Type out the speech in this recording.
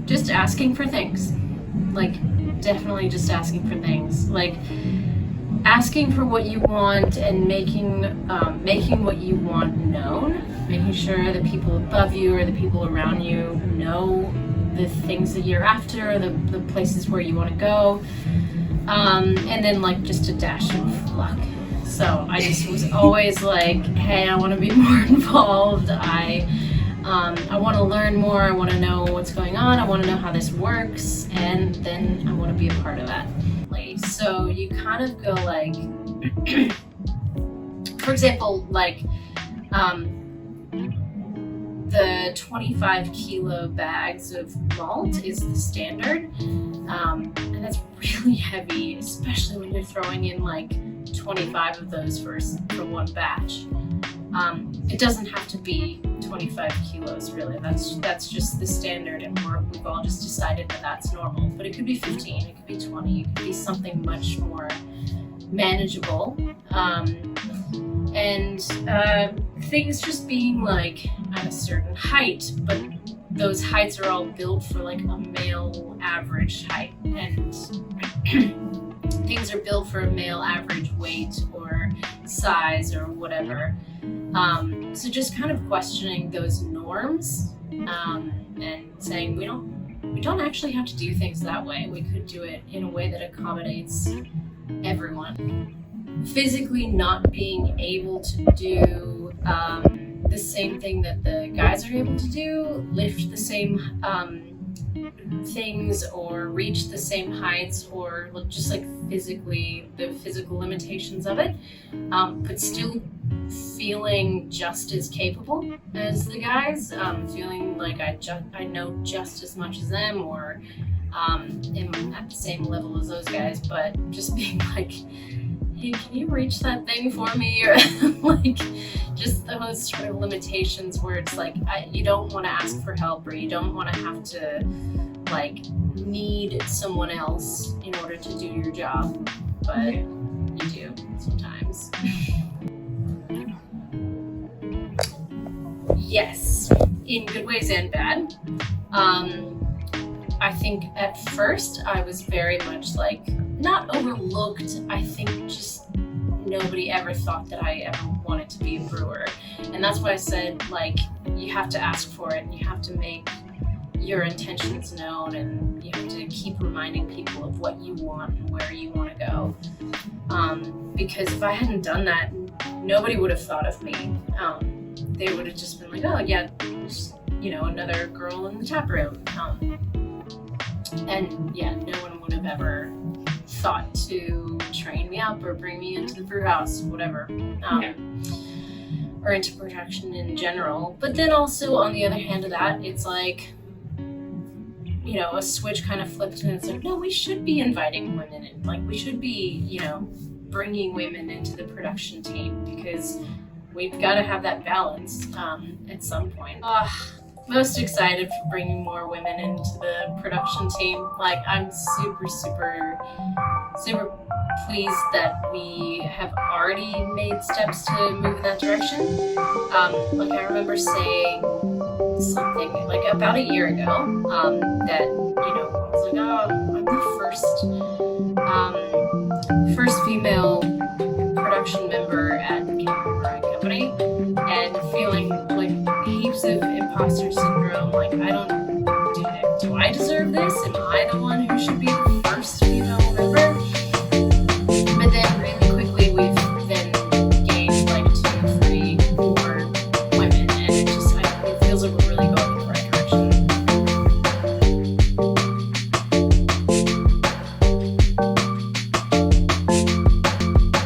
just asking for things. Like, definitely just asking for things. Like, asking for what you want and making what you want known. Making sure the people above you or the people around you know the things that you're after, the places where you want to go. And then, like, just a dash of luck. So I just was always like, hey, I want to be more involved. I want to learn more. I want to know what's going on. I want to know how this works, and then I want to be a part of that. So you kind of go like, for example, like the 25 kilo bags of malt is the standard, and that's really heavy, especially when you're throwing in like 25 of those for one batch. It doesn't have to be 25 kilos, really. That's just the standard, and we've all just decided that that's normal. But it could be 15, it could be 20, it could be something much more manageable. And things just being like at a certain height, but those heights are all built for like a male average height, and things are built for a male average weight or size or whatever. So just kind of questioning those norms, and saying we don't actually have to do things that way. We could do it in a way that accommodates everyone. Physically not being able to do the same thing that the guys are able to do, lift the same things or reach the same heights, or just like physically the physical limitations of it, but still feeling just as capable as the guys, feeling like I know just as much as them, or am at the same level as those guys, but just being like, hey, can you reach that thing for me? Or like just those sort of limitations where it's like you don't want to ask for help, or you don't want to have to like need someone else in order to do your job, but you do sometimes. Yes, in good ways and bad. I think at first I was very much like, not overlooked, I think just nobody ever thought that I ever wanted to be a brewer. And that's why I said, like, you have to ask for it, and you have to make your intentions known, and you have to keep reminding people of what you want and where you want to go. Because if I hadn't done that, nobody would have thought of me. They would have just been like, oh yeah, just, another girl in the tap room. And yeah, no one would have ever thought to train me up or bring me into the brew house, whatever, or into production in general. But then also on the other hand of that, it's like, a switch kind of flipped, and it's like, no, we should be inviting women in. Like, we should be, bringing women into the production team, because we've got to have that balance at some point. Most excited for bringing more women into the production team. Like, I'm super, super, super pleased that we have already made steps to move in that direction. Like, I remember saying something like about a year ago that, I was like, oh, I'm the first female production member at the Brewing Company, and feeling like heaps of imposter syndrome. Like, do I deserve this? Am I the one who should be the